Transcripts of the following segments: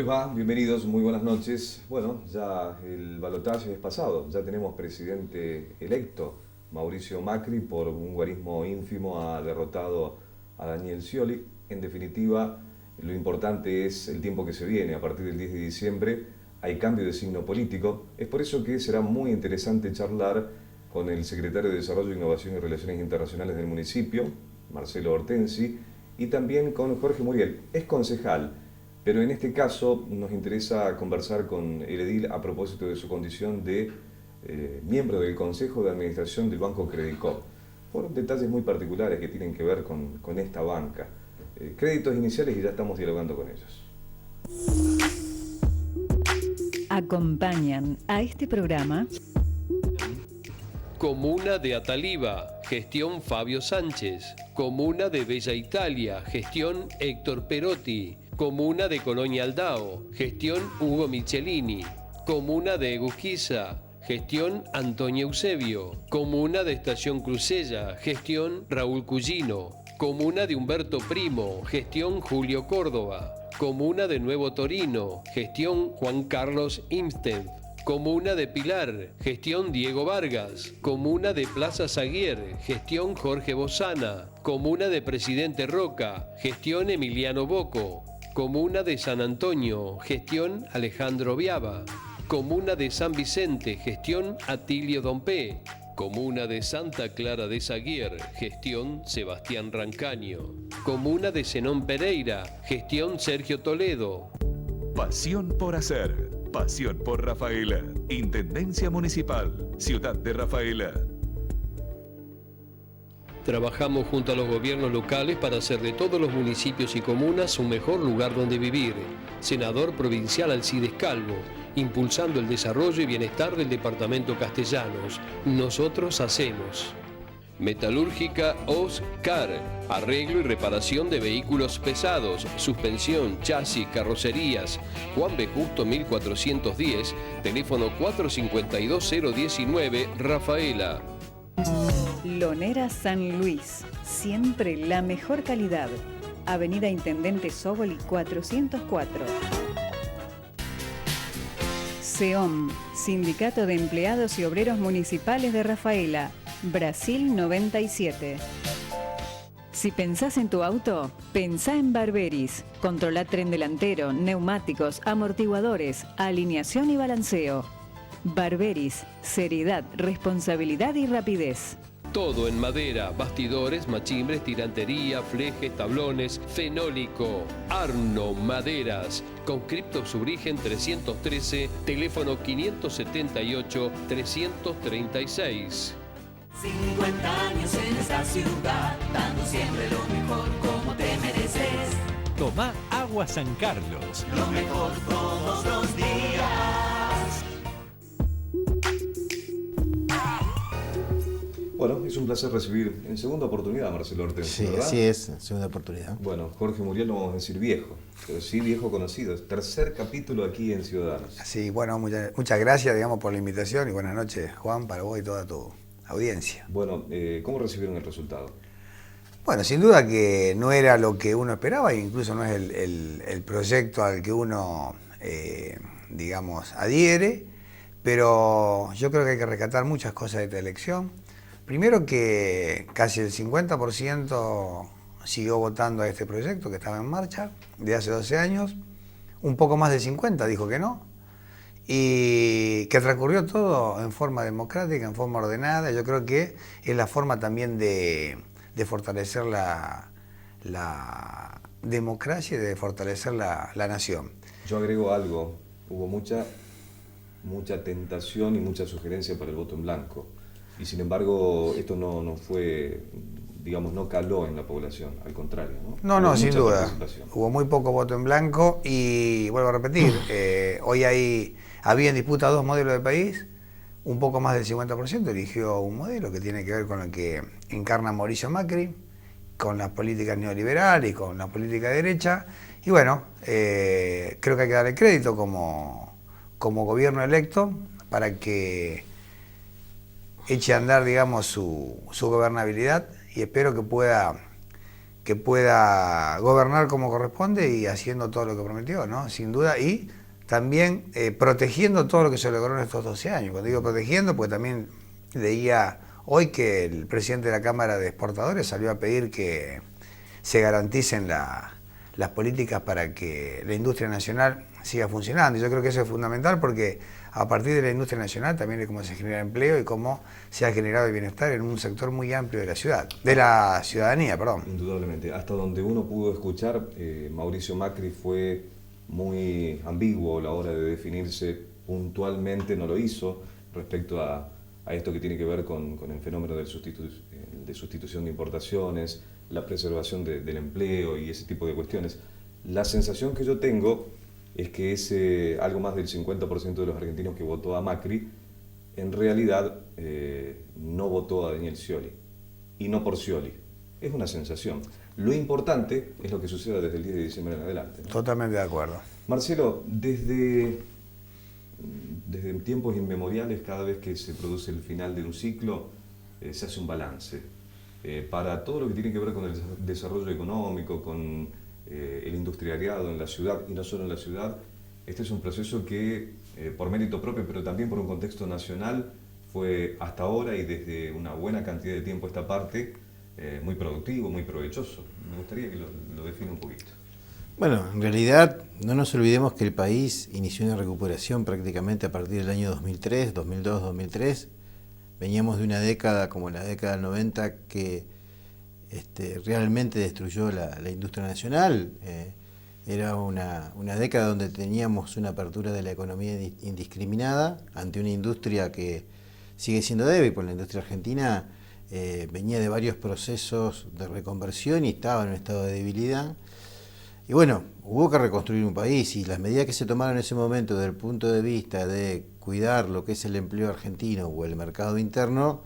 les va? Bienvenidos, muy buenas noches. Bueno, ya el balotaje es pasado, ya tenemos presidente electo. Mauricio Macri, por un guarismo ínfimo, ha derrotado a Daniel Scioli. En definitiva, lo importante es el tiempo que se viene. A partir del 10 de diciembre hay cambio de signo político. Es por eso que será muy interesante charlar con el secretario de Desarrollo, Innovación y Relaciones Internacionales del municipio, Marcelo Hortensi, y también con Jorge Muriel. Es concejal, pero en este caso nos interesa conversar con el edil a propósito de su condición de miembro del Consejo de Administración del Banco Credicop, por detalles muy particulares que tienen que ver con esta banca. Créditos iniciales y ya estamos dialogando con ellos. Acompañan a este programa Comuna de Ataliva, gestión Fabio Sánchez. Comuna de Bella Italia, gestión Héctor Perotti. Comuna de Colonia Aldao, gestión Hugo Michelini. Comuna de Egusquiza, gestión Antonio Eusebio. Comuna de Estación Crucella, gestión Raúl Cugino. Comuna de Humberto Primo, gestión Julio Córdoba. Comuna de Nuevo Torino, gestión Juan Carlos Imstev. Comuna de Pilar, gestión Diego Vargas. Comuna de Plaza Zaguier, gestión Jorge Bozana. Comuna de Presidente Roca, gestión Emiliano Bocco. Comuna de San Antonio, gestión Alejandro Viaba. Comuna de San Vicente, gestión Atilio Dompé. Comuna de Santa Clara de Zaguier, gestión Sebastián Rancaño. Comuna de Zenón Pereira, gestión Sergio Toledo. Pasión por hacer, pasión por Rafaela. Intendencia Municipal, Ciudad de Rafaela. Trabajamos junto a los gobiernos locales para hacer de todos los municipios y comunas un mejor lugar donde vivir. Senador provincial Alcides Calvo, impulsando el desarrollo y bienestar del departamento Castellanos. Nosotros hacemos. Metalúrgica Oscar, arreglo y reparación de vehículos pesados, suspensión, chasis, carrocerías. Juan B. Justo 1410, teléfono 452-019, Rafaela. Lonera San Luis, siempre la mejor calidad. Avenida Intendente Sóboli 404. SEOM, Sindicato de Empleados y Obreros Municipales de Rafaela, Brasil 97. Si pensás en tu auto, pensá en Barberis. Controla tren delantero, neumáticos, amortiguadores, alineación y balanceo. Barberis, seriedad, responsabilidad y rapidez. Todo en madera, bastidores, machimbres, tirantería, flejes, tablones, fenólico. Arno Maderas, conscripto Subrigen 313, teléfono 578-336. 50 años en esta ciudad, dando siempre lo mejor como te mereces. Tomá Agua San Carlos. Lo mejor todos los días. Bueno, es un placer recibir en segunda oportunidad a Marcelo Hortensi, Sí, ¿verdad? así es, segunda oportunidad. Bueno, Jorge Muriel no vamos a decir viejo, pero sí viejo conocido. Es tercer capítulo aquí en Ciudadanos. Sí, bueno, muchas gracias, digamos, por la invitación y buenas noches, Juan, para vos y toda tu audiencia. Bueno, ¿cómo recibieron el resultado? Bueno, sin duda que no era lo que uno esperaba e incluso no es el proyecto al que uno, digamos, adhiere, pero yo creo que hay que rescatar muchas cosas de esta elección. Primero que casi el 50% siguió votando a este proyecto que estaba en marcha de hace 12 años, un poco más de 50% dijo que no, y que transcurrió todo en forma democrática, en forma ordenada. Yo creo que es la forma también de fortalecer la democracia y de fortalecer la nación. Yo agrego algo, hubo mucha tentación y mucha sugerencia para el voto en blanco, y sin embargo esto no fue, digamos, no caló en la población, al contrario, ¿no? No, Hubo sin mucha duda. participación. Hubo muy poco voto en blanco y vuelvo a repetir, hoy había en disputa dos modelos de país, un poco más del 50% eligió un modelo que tiene que ver con lo que encarna Mauricio Macri, con las políticas neoliberales y con la política de derecha, y bueno, creo que hay que darle crédito como gobierno electo para que eche a andar, digamos, su gobernabilidad, y espero que pueda que pueda gobernar como corresponde y haciendo todo lo que prometió, ¿no? Sin duda, y también protegiendo todo lo que se logró en estos 12 años. Cuando digo protegiendo, pues también leía hoy que el presidente de la Cámara de Exportadores salió a pedir que se garanticen las políticas para que la industria nacional siga funcionando. Y yo creo que eso es fundamental porque a partir de la industria nacional también es cómo se genera empleo y cómo se ha generado el bienestar en un sector muy amplio de la ciudad, de la ciudadanía, perdón. Indudablemente. Hasta donde uno pudo escuchar, Mauricio Macri fue muy ambiguo a la hora de definirse puntualmente, no lo hizo, respecto a esto que tiene que ver con el fenómeno de sustitución de importaciones, la preservación del empleo y ese tipo de cuestiones. La sensación que yo tengo es que algo más del 50% de los argentinos que votó a Macri, en realidad no votó a Daniel Scioli, y no por Scioli. Es una sensación. Lo importante es lo que suceda desde el 10 de diciembre en adelante, ¿no? Totalmente de acuerdo. Marcelo, desde tiempos inmemoriales, cada vez que se produce el final de un ciclo, se hace un balance. Para todo lo que tiene que ver con el desarrollo económico, con el industrializado en la ciudad, y no solo en la ciudad, este es un proceso que, por mérito propio, pero también por un contexto nacional, fue hasta ahora y desde una buena cantidad de tiempo a esta parte, muy productivo, muy provechoso. Me gustaría que lo defina un poquito. Bueno, en realidad no nos olvidemos que el país inició una recuperación prácticamente a partir del año 2003, 2002, 2003. Veníamos de una década como la década del 90 que realmente destruyó la industria nacional. Era una década donde teníamos una apertura de la economía indiscriminada ante una industria que sigue siendo débil, porque la industria argentina venía de varios procesos de reconversión y estaba en un estado de debilidad. Y bueno, hubo que reconstruir un país y las medidas que se tomaron en ese momento desde el punto de vista de cuidar lo que es el empleo argentino o el mercado interno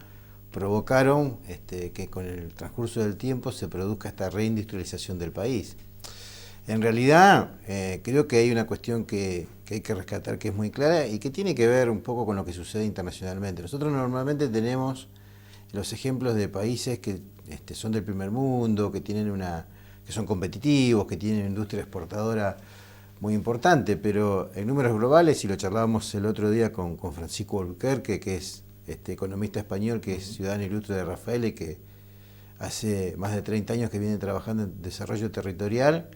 provocaron que con el transcurso del tiempo se produzca esta reindustrialización del país. En realidad, creo que hay una cuestión que hay que rescatar que es muy clara y que tiene que ver un poco con lo que sucede internacionalmente. Nosotros normalmente tenemos los ejemplos de países que son del primer mundo, que son competitivos, que tienen una industria exportadora muy importante, pero en números globales, y lo charlábamos el otro día con Francisco Albuquerque, que es economista español, que es ciudadano ilustre de Rafaela y que hace más de 30 años que viene trabajando en desarrollo territorial,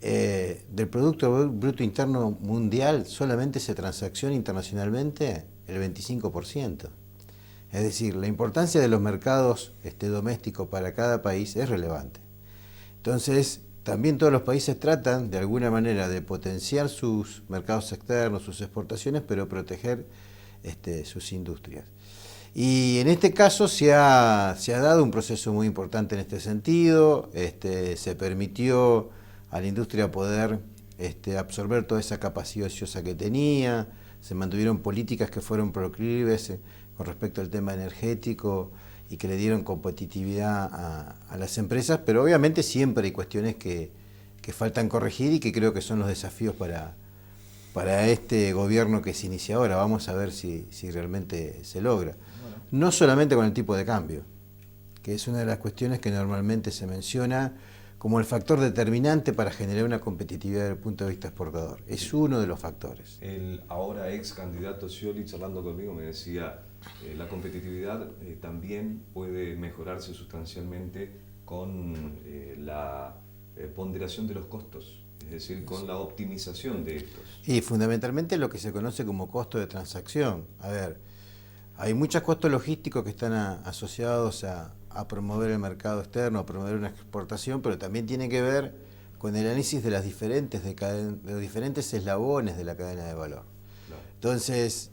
del Producto Bruto Interno Mundial solamente se transacciona internacionalmente el 25%. Es decir, la importancia de los mercados domésticos para cada país es relevante. Entonces, también todos los países tratan de alguna manera de potenciar sus mercados externos, sus exportaciones, pero proteger sus industrias. Y en este caso se ha dado un proceso muy importante en este sentido, se permitió a la industria poder absorber toda esa capacidad ociosa que tenía, se mantuvieron políticas que fueron proclives con respecto al tema energético y que le dieron competitividad a las empresas, pero obviamente siempre hay cuestiones que faltan corregir y que creo que son los desafíos para este gobierno que se inicia ahora. Vamos a ver si realmente se logra. No solamente con el tipo de cambio, que es una de las cuestiones que normalmente se menciona como el factor determinante para generar una competitividad desde el punto de vista exportador. Es uno de los factores. El ahora ex candidato Scioli, charlando conmigo, me decía la competitividad también puede mejorarse sustancialmente con la ponderación de los costos, es decir, con la optimización de estos. Y fundamentalmente lo que se conoce como costo de transacción. A ver, hay muchos costos logísticos que están asociados a promover el mercado externo, a promover una exportación, pero también tiene que ver con el análisis de los diferentes eslabones de la cadena de valor. Claro. Entonces,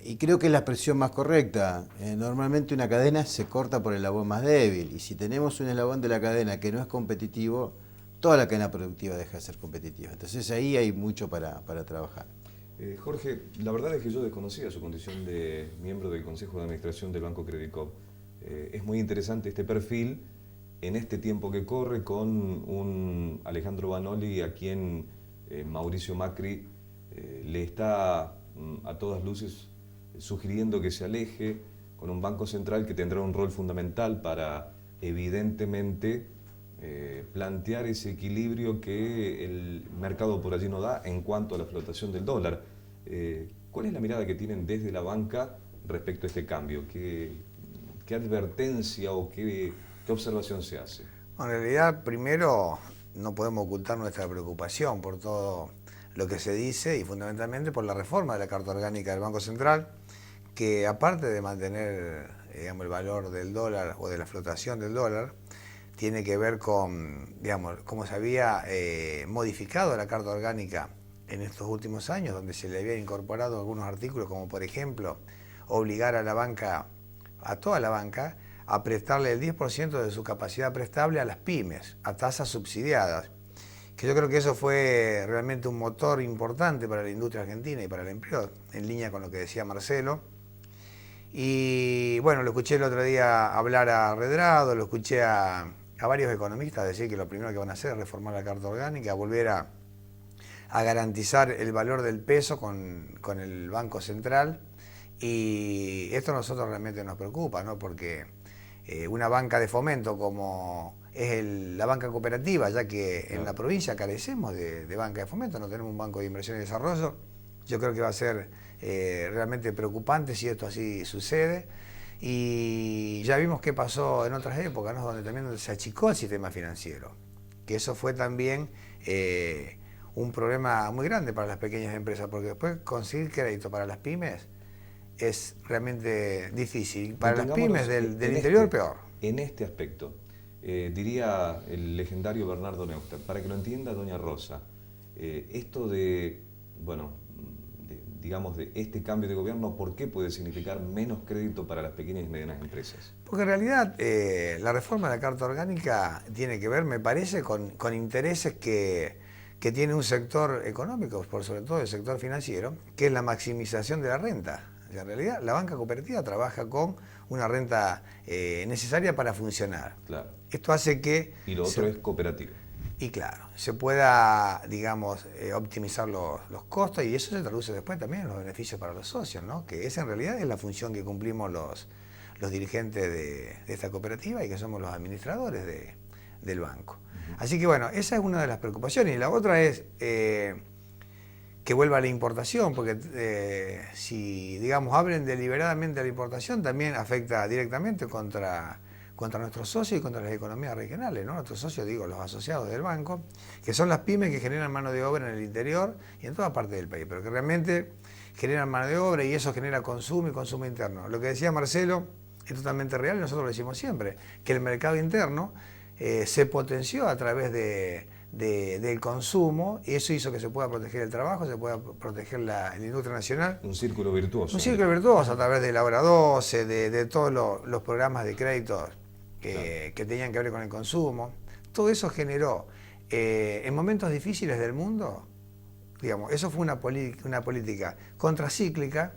y creo que es la expresión más correcta, normalmente una cadena se corta por el eslabón más débil, y si tenemos un eslabón de la cadena que no es competitivo, toda la cadena productiva deja de ser competitiva. Entonces ahí hay mucho para trabajar. Jorge, la verdad es que yo desconocía su condición de miembro del Consejo de Administración del Banco Credicop. Es muy interesante este perfil en este tiempo que corre con un Alejandro Banoli a quien Mauricio Macri le está a todas luces sugiriendo que se aleje, con un Banco Central que tendrá un rol fundamental para evidentemente plantear ese equilibrio que el mercado por allí no da en cuanto a la flotación del dólar. ¿Cuál es la mirada que tienen desde la banca respecto a este cambio? ¿Qué advertencia o qué observación se hace? Bueno, en realidad, primero, no podemos ocultar nuestra preocupación por todo lo que se dice y fundamentalmente por la reforma de la Carta Orgánica del Banco Central, que aparte de mantener, digamos, el valor del dólar o de la flotación del dólar, tiene que ver con, digamos, cómo se había modificado la Carta Orgánica en estos últimos años, donde se le había incorporado algunos artículos, como por ejemplo, obligar a la banca, a toda la banca, a prestarle el 10% de su capacidad prestable a las pymes, a tasas subsidiadas. Que yo creo que eso fue realmente un motor importante para la industria argentina y para el empleo, en línea con lo que decía Marcelo. Y bueno, lo escuché el otro día hablar a Redrado, lo escuché a varios economistas decir que lo primero que van a hacer es reformar la Carta Orgánica, volver a garantizar el valor del peso con el Banco Central. Y esto a nosotros realmente nos preocupa, ¿no? Porque una banca de fomento como es la banca cooperativa, ya que en la provincia carecemos de banca de fomento, no tenemos un banco de inversión y desarrollo, yo creo que va a ser realmente preocupante si esto así sucede. Y ya vimos qué pasó en otras épocas, ¿no? Donde también se achicó el sistema financiero, que eso fue también un problema muy grande para las pequeñas empresas, porque después conseguir crédito para las pymes es realmente difícil. Para las pymes del interior peor. En este aspecto, diría el legendario Bernardo Neustadt, para que lo entienda doña Rosa, esto de, bueno, digamos, de este cambio de gobierno, ¿por qué puede significar menos crédito para las pequeñas y medianas empresas? Porque en realidad la reforma de la Carta Orgánica tiene que ver, me parece, con intereses que tiene un sector económico, por sobre todo el sector financiero, que es la maximización de la renta. En realidad, la banca cooperativa trabaja con una renta necesaria para funcionar. Claro. Esto hace que... Y lo otro es cooperativa. Y claro, se pueda, digamos, optimizar los costos y eso se traduce después también en los beneficios para los socios, ¿no? Que esa en realidad es la función que cumplimos los dirigentes de esta cooperativa y que somos los administradores del banco. Así que bueno, esa es una de las preocupaciones. Y la otra es que vuelva la importación, porque si, digamos, abren deliberadamente la importación, también afecta directamente contra nuestros socios y contra las economías regionales, ¿no? Nuestros socios, digo, los asociados del banco, que son las pymes que generan mano de obra en el interior y en toda parte del país, pero que realmente generan mano de obra y eso genera consumo y consumo interno. Lo que decía Marcelo es totalmente real y nosotros lo decimos siempre, que el mercado interno se potenció a través del consumo y eso hizo que se pueda proteger el trabajo, se pueda proteger la industria nacional. Un círculo virtuoso. Un círculo virtuoso a través de la hora 12, de todos los programas de créditos que tenían que ver con el consumo. Todo eso generó, en momentos difíciles del mundo, digamos, eso fue una política contracíclica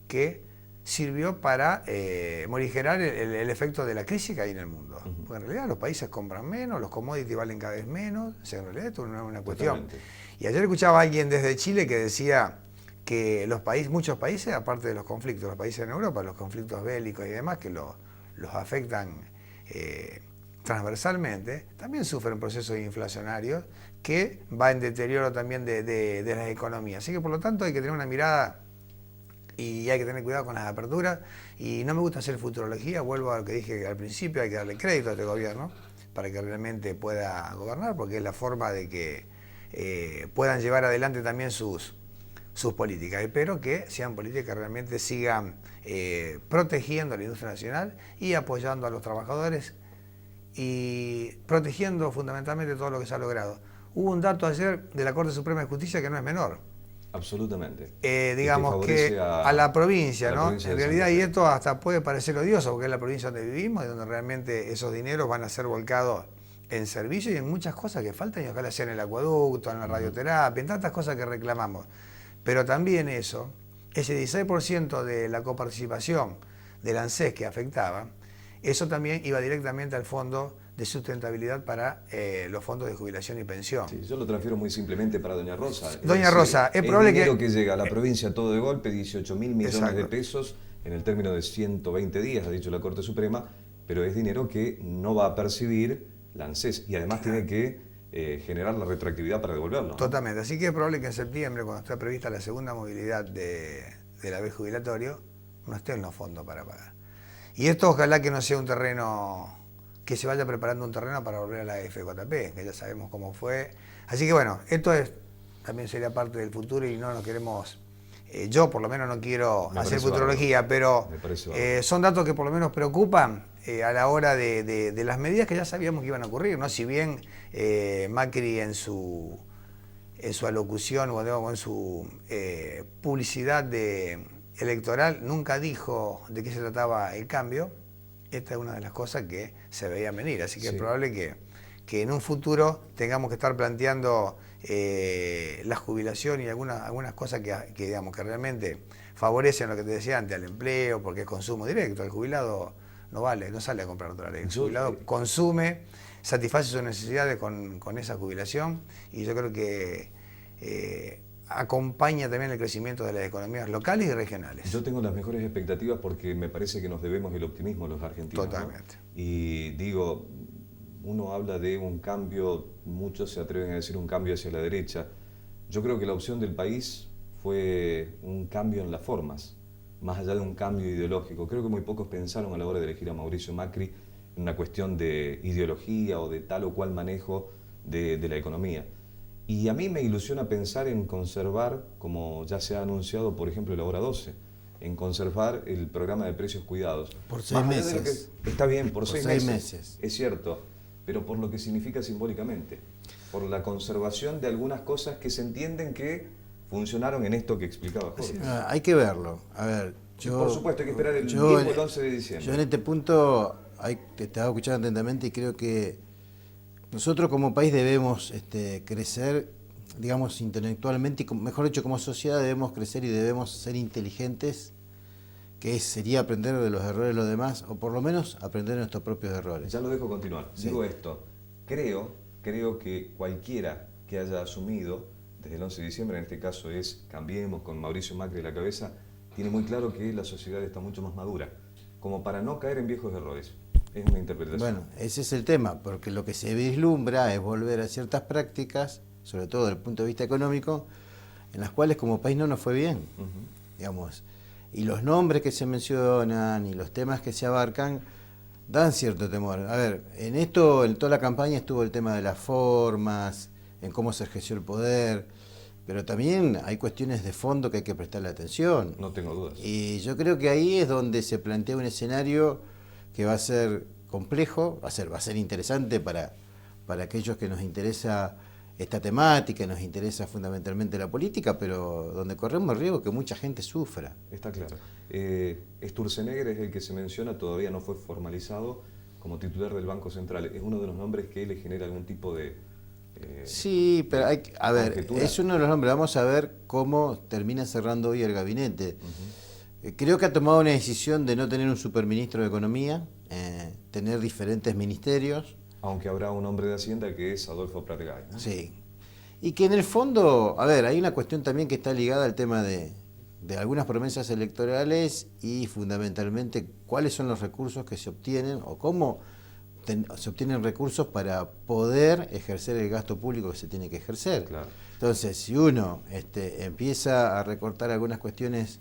que sirvió para morigerar el efecto de la crisis que hay en el mundo. Porque en realidad los países compran menos, los commodities valen cada vez menos, o sea, en realidad esto no es una cuestión. Totalmente. Y ayer escuchaba a alguien desde Chile que decía que muchos países, aparte de los conflictos, los países en Europa, los conflictos bélicos y demás, que los afectan transversalmente, también sufren procesos inflacionarios que va en deterioro también de las economías. Así que por lo tanto hay que tener una mirada y hay que tener cuidado con las aperturas. Y no me gusta hacer futurología, vuelvo a lo que dije al principio, hay que darle crédito a este gobierno para que realmente pueda gobernar, porque es la forma de que puedan llevar adelante también sus políticas. Espero que sean políticas que realmente sigan protegiendo a la industria nacional y apoyando a los trabajadores y protegiendo fundamentalmente todo lo que se ha logrado. Hubo un dato ayer de la Corte Suprema de Justicia que no es menor. Absolutamente. Digamos que a la provincia, ¿no? En realidad, y esto hasta puede parecer odioso, porque es la provincia donde vivimos y donde realmente esos dineros van a ser volcados en servicio y en muchas cosas que faltan, y ojalá sea en el acueducto, en la radioterapia, en tantas cosas que reclamamos. Pero también ese 16% de la coparticipación del ANSES que afectaba, eso también iba directamente al fondo de sustentabilidad para los fondos de jubilación y pensión. Sí, yo lo transfiero muy simplemente para doña Rosa. Doña Rosa, es probable que llega a la provincia todo de golpe, 18.000 millones exacto. de pesos en el término de 120 días, ha dicho la Corte Suprema, pero es dinero que no va a percibir la ANSES, y además tiene que generar la retroactividad para devolverlo, ¿no? Totalmente, así que es probable que en septiembre, cuando está prevista la segunda movilidad del haber jubilatorio, no esté en los fondos para pagar. Y esto ojalá que no sea un terreno, que se vaya preparando un terreno para volver a la FJP, que ya sabemos cómo fue. Así que bueno, esto también sería parte del futuro y no nos queremos, yo por lo menos no quiero hacer futurología, pero son datos que por lo menos preocupan a la hora de las medidas que ya sabíamos que iban a ocurrir, ¿no? Si bien Macri en su alocución o en su publicidad electoral nunca dijo de qué se trataba el cambio, esta es una de las cosas que se veía venir, así que es probable que en un futuro tengamos que estar planteando la jubilación y algunas cosas que digamos que realmente favorecen lo que te decía antes, al empleo, porque es consumo directo. El jubilado no sale a comprar dólares, el jubilado consume, satisface sus necesidades con esa jubilación, y yo creo que acompaña también el crecimiento de las economías locales y regionales. Yo tengo las mejores expectativas porque me parece que nos debemos el optimismo los argentinos. Totalmente. ¿No? Y digo, uno habla de un cambio, muchos se atreven a decir un cambio hacia la derecha. Yo creo que la opción del país fue un cambio en las formas, más allá de un cambio ideológico. Creo que muy pocos pensaron a la hora de elegir a Mauricio Macri en una cuestión de ideología o de tal o cual manejo de la economía. Y a mí me ilusiona pensar en conservar, como ya se ha anunciado, por ejemplo, la hora 12, en conservar el programa de precios cuidados. Por 6 meses. Está bien, por 6 meses. Es cierto, pero por lo que significa simbólicamente, por la conservación de algunas cosas que se entienden que funcionaron en esto que explicaba Jorge. Hay que verlo. A ver, por supuesto, hay que esperar el 10 o el 11 de diciembre. Yo en este punto te estaba escuchando atentamente y creo que nosotros como país debemos crecer, digamos, intelectualmente, y mejor dicho, como sociedad debemos crecer y debemos ser inteligentes, que sería aprender de los errores de los demás, o por lo menos aprender de nuestros propios errores. Ya lo dejo continuar. Sí. Digo esto, creo que cualquiera que haya asumido desde el 11 de diciembre, en este caso es Cambiemos, con Mauricio Macri a la cabeza, tiene muy claro que la sociedad está mucho más madura, como para no caer en viejos errores. Es una interpretación. Bueno, ese es el tema, porque lo que se vislumbra es volver a ciertas prácticas, sobre todo desde el punto de vista económico, en las cuales como país no nos fue bien, digamos. Y los nombres que se mencionan y los temas que se abarcan dan cierto temor. A ver, en toda la campaña estuvo el tema de las formas, en cómo se ejerció el poder, pero también hay cuestiones de fondo que hay que prestarle atención. No tengo dudas. Y yo creo que ahí es donde se plantea un escenario que va a ser complejo, va a ser interesante para aquellos que nos interesa esta temática, nos interesa fundamentalmente la política, pero donde corremos el riesgo que mucha gente sufra. Está claro. Sturzenegger es el que se menciona, todavía no fue formalizado como titular del Banco Central. ¿Es uno de los nombres que le genera algún tipo de sí, pero es uno de los nombres. Vamos a ver cómo termina cerrando hoy el gabinete. Creo que ha tomado una decisión de no tener un superministro de Economía, tener diferentes ministerios. Aunque habrá un hombre de Hacienda que es Adolfo Pratgay, ¿no? Sí. Y que en el fondo, hay una cuestión también que está ligada al tema de algunas promesas electorales y fundamentalmente cuáles son los recursos que se obtienen o cómo se obtienen recursos para poder ejercer el gasto público que se tiene que ejercer. Claro. Entonces, si uno empieza a recortar algunas cuestiones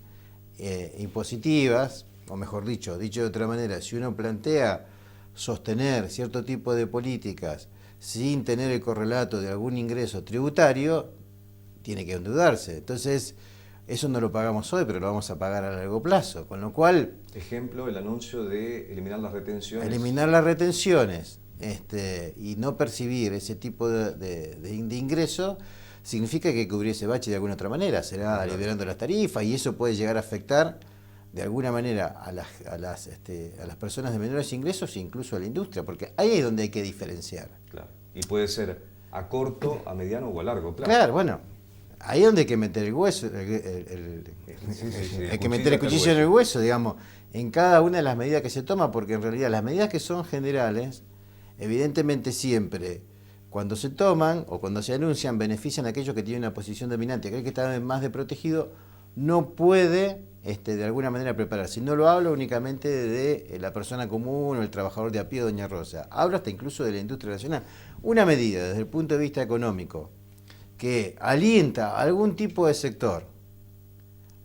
impositivas, o mejor dicho de otra manera, si uno plantea sostener cierto tipo de políticas sin tener el correlato de algún ingreso tributario, tiene que endeudarse. Entonces, eso no lo pagamos hoy, pero lo vamos a pagar a largo plazo, con lo cual... Ejemplo, el anuncio de eliminar las retenciones. Eliminar las retenciones y no percibir ese tipo de ingreso significa que cubrir ese bache de alguna otra manera, será liberando las tarifas, y eso puede llegar a afectar de alguna manera a las personas de menores ingresos e incluso a la industria, porque ahí es donde hay que diferenciar. Claro. Y puede ser a corto, a mediano o a largo plazo. Claro, bueno, ahí es donde hay que meter el hueso, hay que meter el cuchillo en el hueso, digamos, en cada una de las medidas que se toma, porque en realidad las medidas que son generales, evidentemente siempre, cuando se toman o cuando se anuncian, benefician a aquellos que tienen una posición dominante. Aquel que está más desprotegido no puede de alguna manera prepararse. No lo hablo únicamente de la persona común o el trabajador de a pie, doña Rosa. Hablo hasta incluso de la industria nacional. Una medida desde el punto de vista económico que alienta a algún tipo de sector,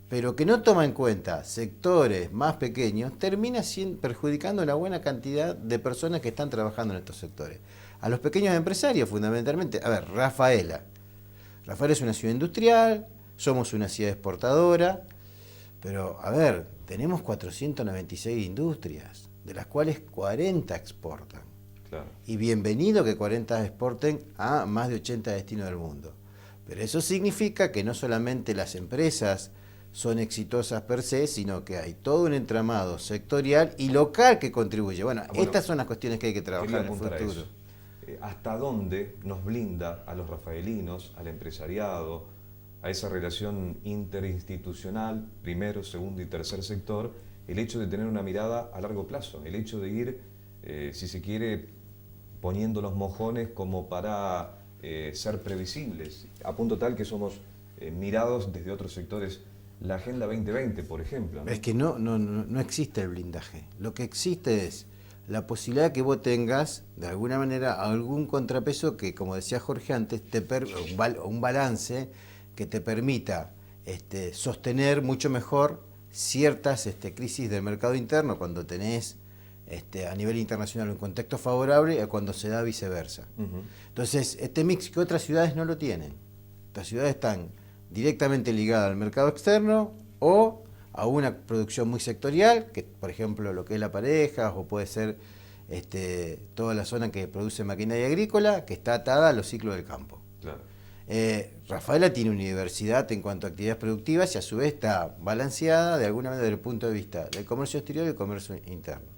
pero que no toma en cuenta sectores más pequeños, termina perjudicando a una buena cantidad de personas que están trabajando en estos sectores. A los pequeños empresarios, fundamentalmente. A ver, Rafaela es una ciudad industrial, somos una ciudad exportadora, pero, a ver, tenemos 496 industrias, de las cuales 40 exportan. Claro. Y bienvenido que 40 exporten a más de 80 destinos del mundo. Pero eso significa que no solamente las empresas son exitosas per se, sino que hay todo un entramado sectorial y local que contribuye. Bueno, estas son las cuestiones que hay que trabajar en el futuro. ¿Hasta dónde nos blinda a los rafaelinos, al empresariado, a esa relación interinstitucional, primero, segundo y tercer sector, el hecho de tener una mirada a largo plazo, el hecho de ir, si se quiere, poniendo los mojones como para ser previsibles, a punto tal que somos mirados desde otros sectores? La Agenda 2020, por ejemplo, ¿no? Es que no existe el blindaje. Lo que existe es la posibilidad que vos tengas, de alguna manera, algún contrapeso que, como decía Jorge antes, un balance que te permita sostener mucho mejor ciertas crisis del mercado interno cuando tenés a nivel internacional un contexto favorable a cuando se da viceversa. Entonces, este mix que otras ciudades no lo tienen. Otras ciudades están directamente ligadas al mercado externo o a una producción muy sectorial, que por ejemplo lo que es La Pareja, o puede ser toda la zona que produce maquinaria agrícola, que está atada a los ciclos del campo. Claro. Rafaela tiene una diversidad en cuanto a actividades productivas y a su vez está balanceada de alguna manera desde el punto de vista del comercio exterior y del comercio interno.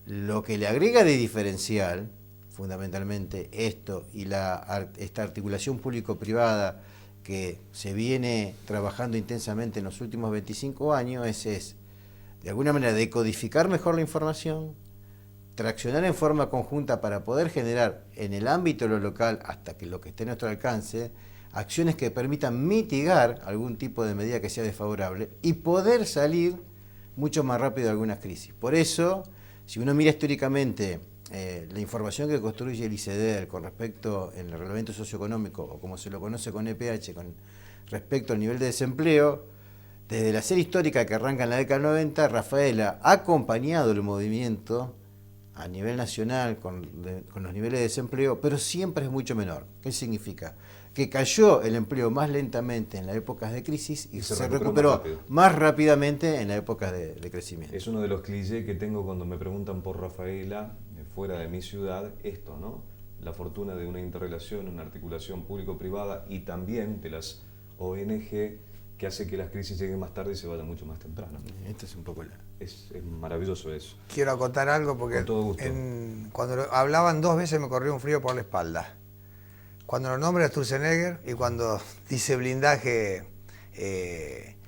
Lo que le agrega de diferencial, fundamentalmente esto y esta articulación público-privada que se viene trabajando intensamente en los últimos 25 años, es de alguna manera decodificar mejor la información, traccionar en forma conjunta para poder generar en el ámbito de lo local, hasta que lo que esté a nuestro alcance, acciones que permitan mitigar algún tipo de medida que sea desfavorable y poder salir mucho más rápido de algunas crisis. Por eso, si uno mira históricamente la información que construye el ICEDER con respecto en el reglamento socioeconómico, o como se lo conoce con EPH, con respecto al nivel de desempleo, desde la serie histórica que arranca en la década del 90, Rafaela ha acompañado el movimiento a nivel nacional con los niveles de desempleo, pero siempre es mucho menor. ¿Qué significa? Que cayó el empleo más lentamente en las épocas de crisis y se recuperó más rápidamente en las épocas de crecimiento. Es uno de los clichés que tengo cuando me preguntan por Rafaela, fuera de mi ciudad, esto, ¿no? La fortuna de una interrelación, una articulación público-privada y también de las ONG que hace que las crisis lleguen más tarde y se vayan mucho más temprano, ¿no? Esto es un poco Es maravilloso eso. Quiero acotar algo porque Con todo gusto. Cuando hablaban 2 veces me corrió un frío por la espalda. Cuando lo nombra Sturzenegger y cuando dice blindaje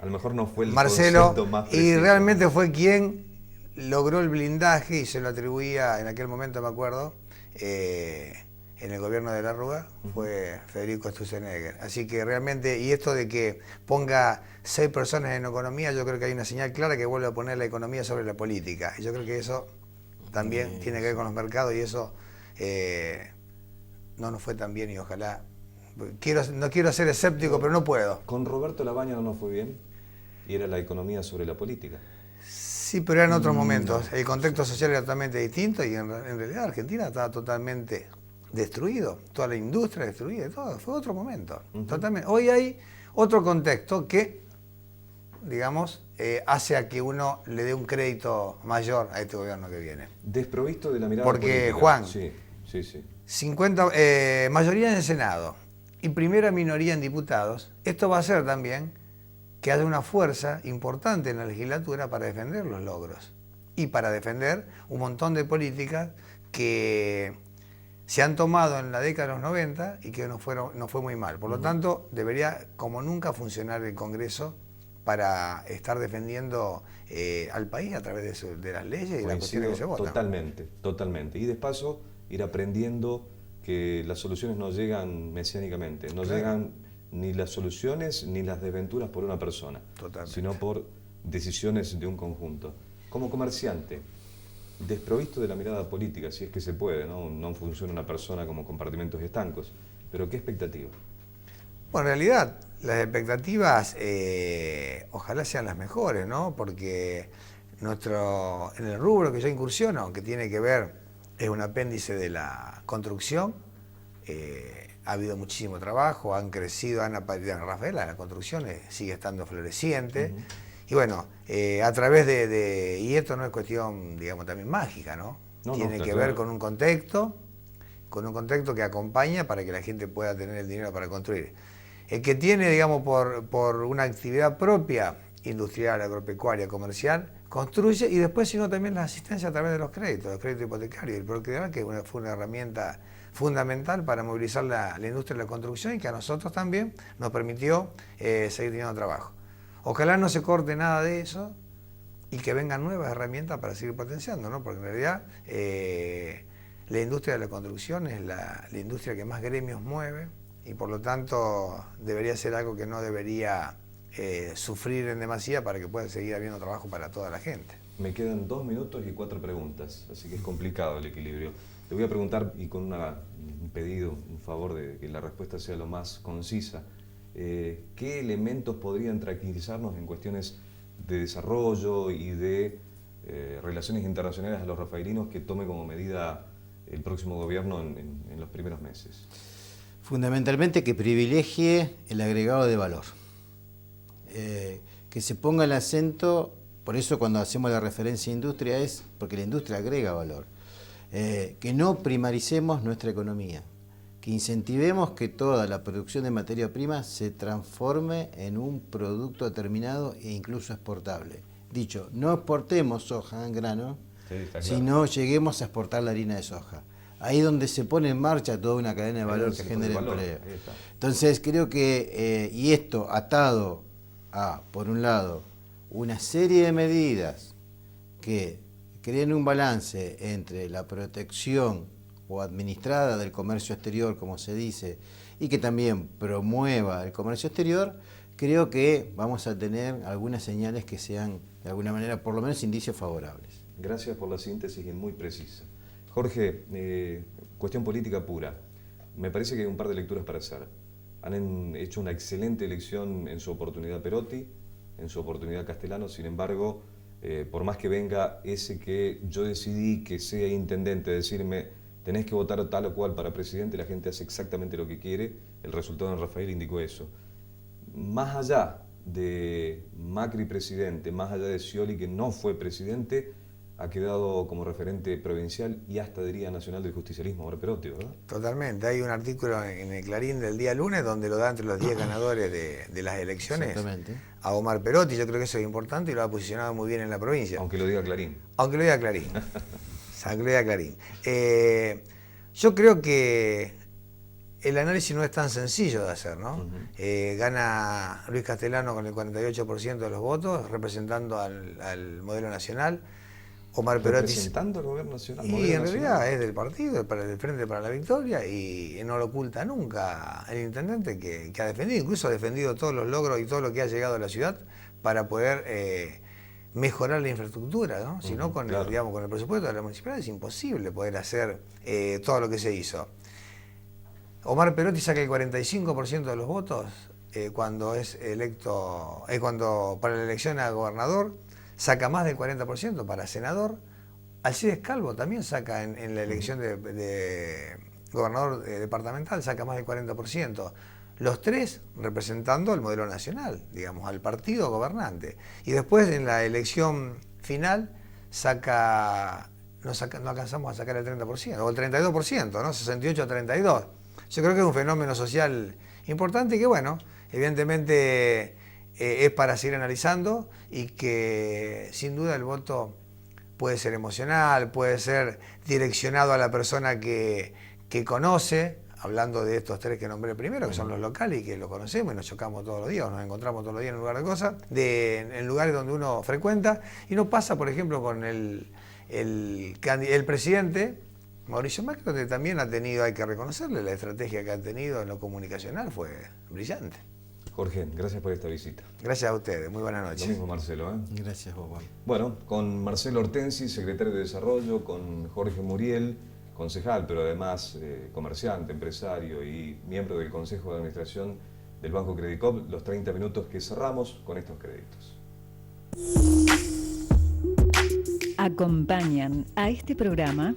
a lo mejor no fue el Marcelo, concepto más preciso. y realmente fue quien logró el blindaje y se lo atribuía en aquel momento, me acuerdo, en el gobierno de la Rúa, fue Federico Sturzenegger. Así que realmente, y esto de que ponga 6 personas en economía, yo creo que hay una señal clara que vuelve a poner la economía sobre la política. Y yo creo que eso también tiene que ver con los mercados y eso no nos fue tan bien y ojalá. No quiero ser escéptico, pero no puedo. Con Roberto Labaña no nos fue bien y era la economía sobre la política. Sí, pero eran otros momentos. El contexto social era totalmente distinto y en realidad Argentina estaba totalmente destruido. Toda la industria destruida, todo. Fue otro momento. Totalmente. Hoy hay otro contexto que, digamos, hace a que uno le dé un crédito mayor a este gobierno que viene. Desprovisto de la mirada Porque, política. Juan, Sí. 50, mayoría en el Senado y primera minoría en diputados, esto va a hacer también que haya una fuerza importante en la legislatura para defender los logros y para defender un montón de políticas que se han tomado en la década de los 90 y que no fue muy mal. Por lo tanto, debería como nunca funcionar el Congreso para estar defendiendo al país a través de las leyes y las cuestiones que se votan. Totalmente. Y de paso, ir aprendiendo que las soluciones no llegan mesiánicamente, no llegan ni las soluciones ni las desventuras por una persona, sino por decisiones de un conjunto. Como comerciante, desprovisto de la mirada política, si es que se puede, no funciona una persona como compartimentos estancos, pero ¿qué expectativa? Bueno, en realidad las expectativas ojalá sean las mejores, ¿no? Porque en el rubro que yo incursiono, que tiene que ver, es un apéndice de la construcción, ha habido muchísimo trabajo, han crecido, Rafaela, la construcción sigue estando floreciente. Y bueno, a través y esto no es cuestión, digamos, también mágica, ¿no? Tiene que ver con un contexto que acompaña para que la gente pueda tener el dinero para construir. El que tiene, digamos, por una actividad propia, industrial, agropecuaria, comercial, construye, y después sino también la asistencia a través de los créditos hipotecarios. El procrear, que fue una herramienta fundamental para movilizar la industria de la construcción y que a nosotros también nos permitió seguir teniendo trabajo. Ojalá no se corte nada de eso y que vengan nuevas herramientas para seguir potenciando, ¿no? Porque en realidad la industria de la construcción es la industria que más gremios mueve y por lo tanto debería ser algo que no debería sufrir en demasía para que pueda seguir habiendo trabajo para toda la gente. Me quedan 2 minutos y 4 preguntas, así que es complicado el equilibrio. Te voy a preguntar, y con un pedido, un favor de que la respuesta sea lo más concisa, ¿qué elementos podrían tranquilizarnos en cuestiones de desarrollo y de relaciones internacionales a los rafaelinos que tome como medida el próximo gobierno en los primeros meses? Fundamentalmente que privilegie el agregado de valor. Que se ponga el acento, por eso cuando hacemos la referencia a industria es porque la industria agrega valor. Que no primaricemos nuestra economía, que incentivemos que toda la producción de materia prima se transforme en un producto determinado e incluso exportable. Dicho, no exportemos soja en grano, sino lleguemos a exportar la harina de soja. Ahí es donde se pone en marcha toda una cadena de valor que genera empleo. Entonces creo que, y esto atado a, por un lado, una serie de medidas que creen un balance entre la protección o administrada del comercio exterior, como se dice, y que también promueva el comercio exterior, creo que vamos a tener algunas señales que sean, de alguna manera, por lo menos indicios favorables. Gracias por la síntesis y muy precisa. Jorge, cuestión política pura. Me parece que hay un par de lecturas para hacer. Han hecho una excelente elección en su oportunidad Perotti, en su oportunidad Castellano, sin embargo, por más que venga ese que yo decidí que sea intendente, decirme tenés que votar tal o cual para presidente, la gente hace exactamente lo que quiere, el resultado en Rafael indicó eso. Más allá de Macri presidente, más allá de Scioli que no fue presidente, ha quedado como referente provincial y hasta diría nacional del justicialismo, ahora Perotti, ¿verdad? Totalmente, hay un artículo en el Clarín del día lunes donde lo da entre los 10 ganadores de las elecciones a Omar Perotti. Yo creo que eso es importante y lo ha posicionado muy bien en la provincia. Aunque lo diga Clarín. Aunque lo diga Clarín. Aunque lo diga Clarín. Yo creo que el análisis no es tan sencillo de hacer, ¿no? Gana Luis Castellano con el 48% de los votos, representando al modelo nacional. Omar Perotti representando el gobierno nacional. Y en realidad es del partido, del Frente para la Victoria, y no lo oculta nunca el intendente que ha defendido, incluso ha defendido todos los logros y todo lo que ha llegado a la ciudad para poder mejorar la infraestructura, ¿no? Si no, con el presupuesto de la municipalidad es imposible poder hacer todo lo que se hizo. Omar Perotti saca el 45% de los votos cuando es electo, cuando para la elección a gobernador, saca más del 40% para senador. Alcides Calvo también saca en la elección de gobernador departamental, saca más del 40%. Los tres representando el modelo nacional, digamos, al partido gobernante. Y después en la elección final no alcanzamos a sacar el 30%, o el 32%, ¿no? 68 a 32. Yo creo que es un fenómeno social importante y que, bueno, evidentemente es para seguir analizando y que sin duda el voto puede ser emocional, puede ser direccionado a la persona que conoce, hablando de estos tres que nombré primero, que son los locales y que los conocemos y nos chocamos todos los días, nos encontramos todos los días en un lugar de cosas, en lugares donde uno frecuenta, y no pasa, por ejemplo, con el presidente Mauricio Macri, donde también ha tenido, hay que reconocerle, la estrategia que ha tenido en lo comunicacional fue brillante. Jorge, gracias por esta visita. Gracias a ustedes, muy buenas noches. Lo mismo, Marcelo. Gracias, Bobo. Bueno, con Marcelo Hortensi, secretario de Desarrollo, con Jorge Muriel, concejal, pero además comerciante, empresario y miembro del Consejo de Administración del Banco Credicop, los 30 minutos que cerramos con estos créditos. Acompañan a este programa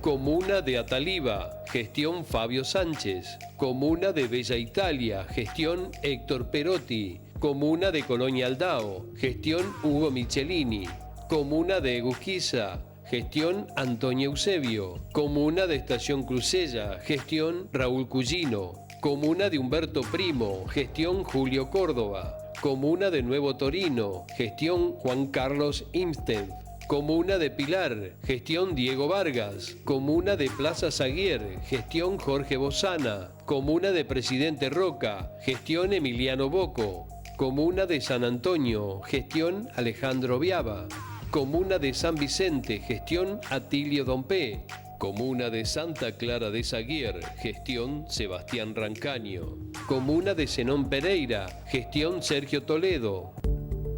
Comuna de Ataliva, gestión Fabio Sánchez. Comuna de Bella Italia, gestión Héctor Perotti. Comuna de Colonia Aldao, gestión Hugo Michelini. Comuna de Egusquiza, gestión Antonio Eusebio. Comuna de Estación Crucella, gestión Raúl Cugino. Comuna de Humberto Primo, gestión Julio Córdoba. Comuna de Nuevo Torino, gestión Juan Carlos Imstedt. Comuna de Pilar, gestión Diego Vargas. Comuna de Plaza Zaguier, gestión Jorge Bozana. Comuna de Presidente Roca, gestión Emiliano Bocco. Comuna de San Antonio, gestión Alejandro Viaba. Comuna de San Vicente, gestión Atilio Dompé. Comuna de Santa Clara de Zaguier, gestión Sebastián Rancaño. Comuna de Zenón Pereira, gestión Sergio Toledo.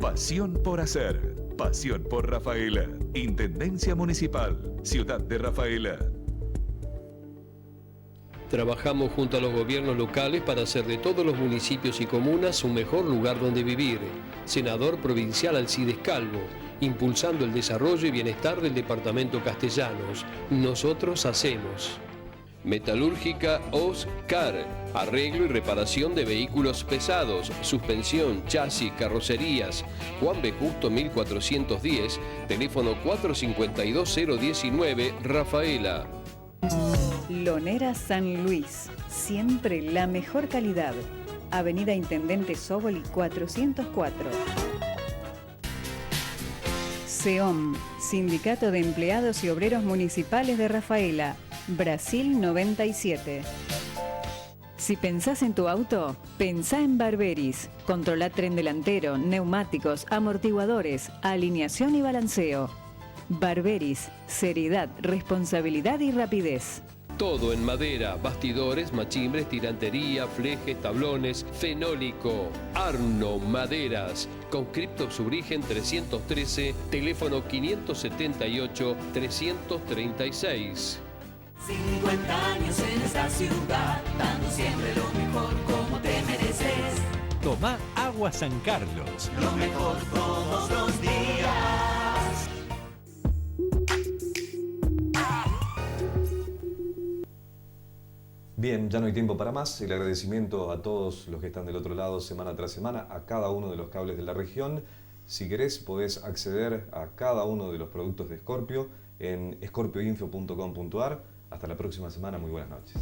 Pasión por hacer. Pasión por Rafaela. Intendencia Municipal. Ciudad de Rafaela. Trabajamos junto a los gobiernos locales para hacer de todos los municipios y comunas un mejor lugar donde vivir. Senador provincial Alcides Calvo, impulsando el desarrollo y bienestar del departamento Castellanos. Nosotros hacemos. Metalúrgica Oscar, arreglo y reparación de vehículos pesados, suspensión, chasis, carrocerías. Juan B. Justo 1410, teléfono 452-019, Rafaela. Lonera San Luis, siempre la mejor calidad. Avenida Intendente Sóboli 404. SEOM, Sindicato de Empleados y Obreros Municipales de Rafaela, Brasil 97. Si pensás en tu auto, pensá en Barberis. Controla tren delantero, neumáticos, amortiguadores, alineación y balanceo. Barberis, seriedad, responsabilidad y rapidez. Todo en madera, bastidores, machimbres, tirantería, flejes, tablones, fenólico. Arno Maderas, conscripto Subrigen 313, teléfono 578-336. 50 años en esta ciudad, dando siempre lo mejor como te mereces. Tomá Agua San Carlos. Lo mejor todos los días. Bien, ya no hay tiempo para más. El agradecimiento a todos los que están del otro lado semana tras semana, a cada uno de los cables de la región. Si querés, podés acceder a cada uno de los productos de Scorpio en scorpioinfo.com.ar. Hasta la próxima semana, muy buenas noches.